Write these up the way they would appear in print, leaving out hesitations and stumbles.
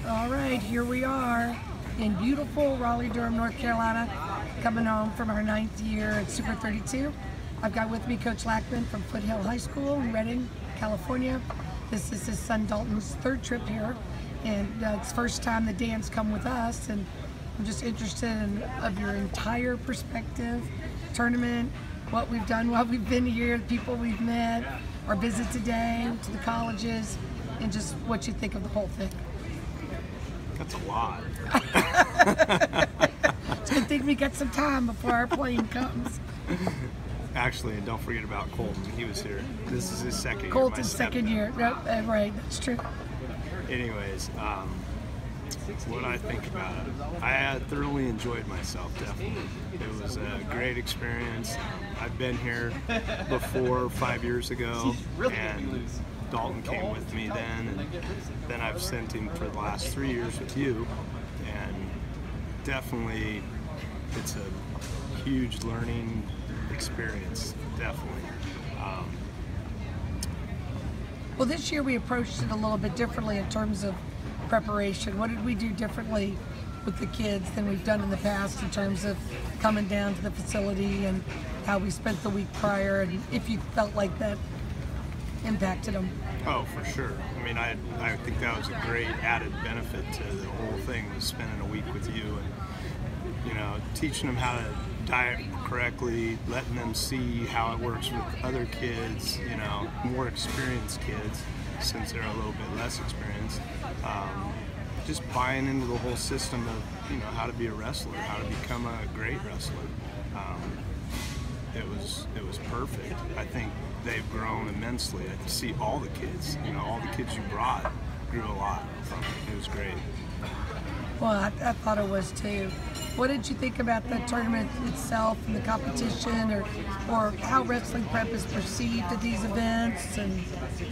All right, here we are in beautiful Raleigh-Durham, North Carolina, coming home from our 9th year at Super 32. I've got with me Coach Lakmann from Foothill High School in Redding, California. This is his son Dalton's 3rd trip here, and it's the first time the Dan's come with us, and I'm just interested in of your entire perspective, tournament, what we've done while we've been here, the people we've met, our visit today to the colleges, and just what you think of the whole thing. That's a lot. It's a good thing we got some time before our plane comes. Actually, and don't forget about Colton. He was here. This is his second year. Colton's second year. Yep, right, that's true. Anyways, what I think about it, I thoroughly enjoyed myself, definitely. It was a great experience. I've been here before 5 years ago, and Dalton came with me then, and then I've sent him for the last 3 years with you, and definitely it's a huge learning experience, definitely. Well, this year we approached it a little bit differently in terms of preparation. What did we do differently with the kids than we've done in the past in terms of coming down to the facility and how we spent the week prior, and if you felt like that impacted them? Oh, for sure. I mean, I think that was a great added benefit to the whole thing, was spending a week with you and, you know, teaching them how to diet correctly, letting them see how it works with other kids, you know, more experienced kids, since they're a little bit less experienced. Just buying into the whole system of, you know, how to be a wrestler, how to become a great wrestler. It was perfect. I think they've grown immensely. I can see all the kids, you know, all the kids you brought grew a lot. It was great. Well, I thought it was too. What did you think about the tournament itself and the competition, or how wrestling prep is perceived at these events, and,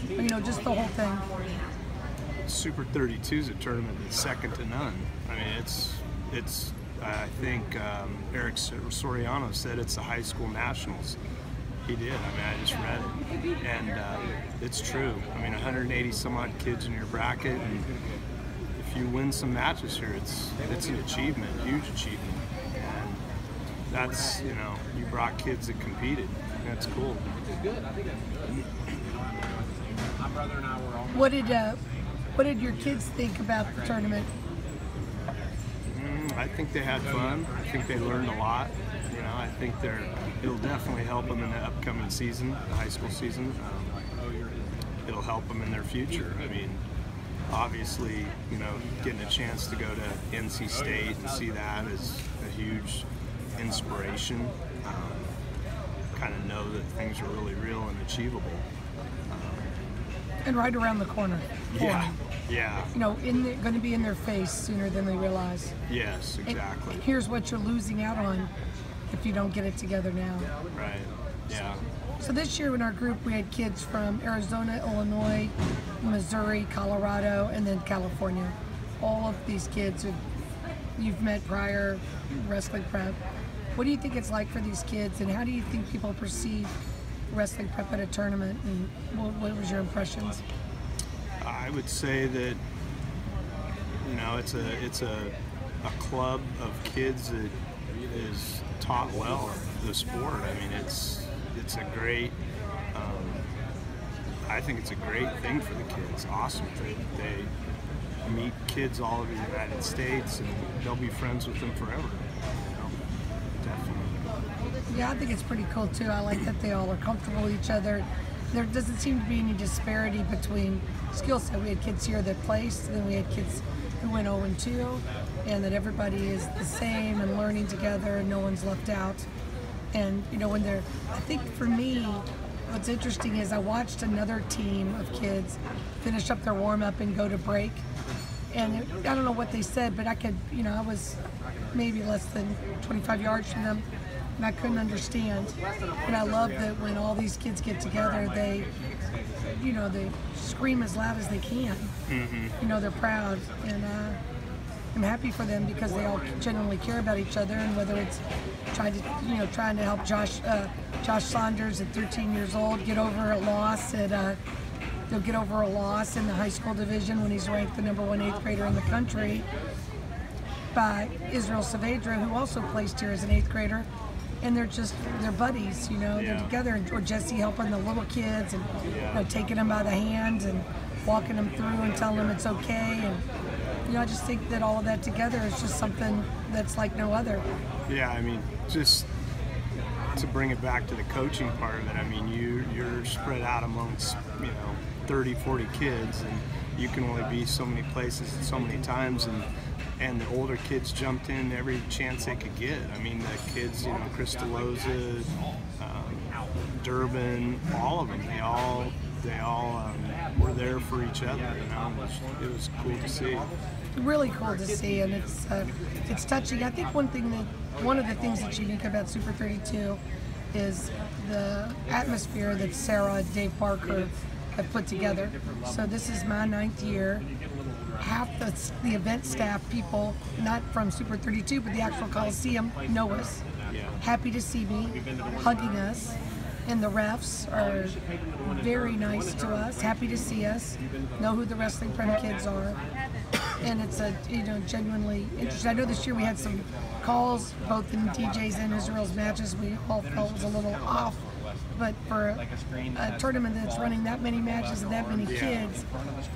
you know, just the whole thing? Super 32 is a tournament that's second to none. I mean, it's I think Eric Soriano said it's the high school nationals. He did. I mean, I just read it, and it's true. I mean, 180 some odd kids in your bracket, and if you win some matches here, it's an achievement, huge achievement. And that's, you know, you brought kids that competed. That's cool. What did your kids think about the tournament? I think they had fun. I think they learned a lot. You know, I think it'll definitely help them in the upcoming season, the high school season. It'll help them in their future. I mean, obviously, you know, getting a chance to go to NC State and see that is a huge inspiration. Kind of know that things are really real and achievable. And right around the corner. Yeah, yeah. You know, going to be in their face sooner than they realize. Yes, exactly. And here's what you're losing out on if you don't get it together now. Right, yeah. So this year in our group we had kids from Arizona, Illinois, Missouri, Colorado, and then California. All of these kids you've met prior, wrestling prep. What do you think it's like for these kids, and how do you think people perceive wrestling prep at a tournament, and what was your impressions? I would say that, you know, it's a club of kids that is taught well the sport. I mean, it's a great, I think it's a great thing for the kids. Awesome. They meet kids all over the United States, and they'll be friends with them forever. You know? Definitely. Yeah, I think it's pretty cool too. I like that they all are comfortable with each other. There doesn't seem to be any disparity between skill set. We had kids here that placed, and then we had kids who went 0-2, and that everybody is the same and learning together, and no one's left out. And, you know, when they're, I think for me, what's interesting is I watched another team of kids finish up their warm-up and go to break, and I don't know what they said, but I could, you know, I was maybe less than 25 yards from them, and I couldn't understand. And I love that when all these kids get together, they, you know, they scream as loud as they can. Mm-hmm. You know, they're proud, and I'm happy for them because they all genuinely care about each other. And whether it's trying to help Josh Saunders at 13 years old get over a loss at He'll get over a loss in the high school division when he's ranked the #1 8th grader in the country by Israel Saavedra, who also placed here as an 8th grader. And they're buddies, you know, they're together. Or Jesse helping the little kids and you know, taking them by the hand and walking them through and telling them it's okay. And you know, I just think that all of that together is just something that's like no other. Yeah, I mean, just to bring it back to the coaching part of it, I mean, you're spread out amongst, you know, 30, 40 kids, and you can only be so many places at so many times, and the older kids jumped in every chance they could get. I mean, the kids, you know, Cristaloza, Durbin, all of them, they all were there for each other. You know, it was cool to see. Really cool to see, and it's touching. I think one of the things that's unique about Super 32 is the atmosphere that Sarah and Dave Parker have put together. So this is my 9th year. Half the event staff people, not from Super 32, but the actual Coliseum, know us. Happy to see me, hugging us. And the refs are very nice to us, happy to see us, know who the Wrestling Prem kids are. And it's genuinely interesting. I know this year we had some calls, both in DJ's and Israel's matches, we all felt was a little off. But for a tournament that's running that many matches and that many kids,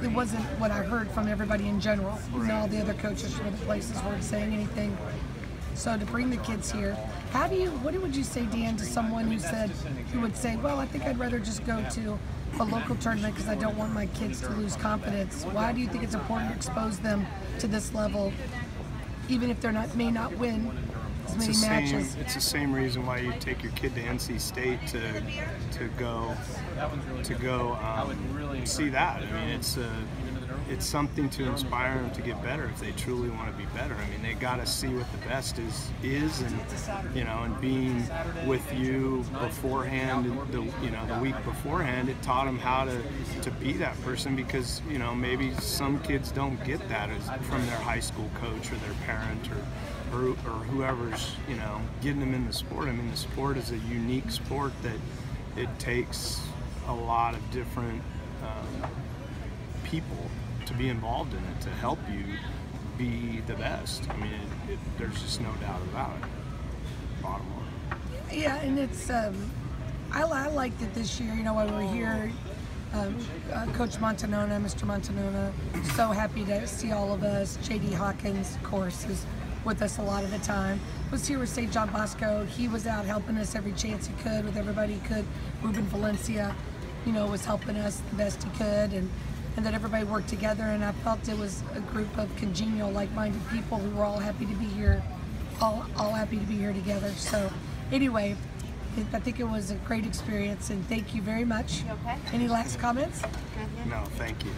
it wasn't what I heard from everybody in general. Even all the other coaches from the places weren't saying anything. So to bring the kids here, what would you say, Dan, to someone who would say, well, I think I'd rather just go to a local tournament because I don't want my kids to lose confidence? Why do you think it's important to expose them to this level, even if may not win as many matches? It's the same reason why you take your kid to NC State to go see that. I mean, it's something to inspire them to get better if they truly want to be better. I mean, they got to see what the best is, and you know, and being with you beforehand, the week beforehand, it taught them how to be that person, because you know, maybe some kids don't get that from their high school coach or their parent or whoever's, you know, getting them in the sport. I mean, the sport is a unique sport that it takes a lot of different people to be involved in it, to help you be the best. I mean, there's just no doubt about it. Bottom line. Yeah, and it's I liked it this year. You know, while we were here, Coach Montanona, Mr. Montanona, so happy to see all of us. J.D. Hawkins, of course, is with us a lot of the time. Was here with St. John Bosco. He was out helping us every chance he could with everybody he could. Ruben Valencia, you know, was helping us the best he could, and that everybody worked together, and I felt it was a group of congenial, like-minded people who were all happy to be here, all happy to be here together. So anyway, I think it was a great experience, and thank you very much. You okay? Any last comments? No, thank you.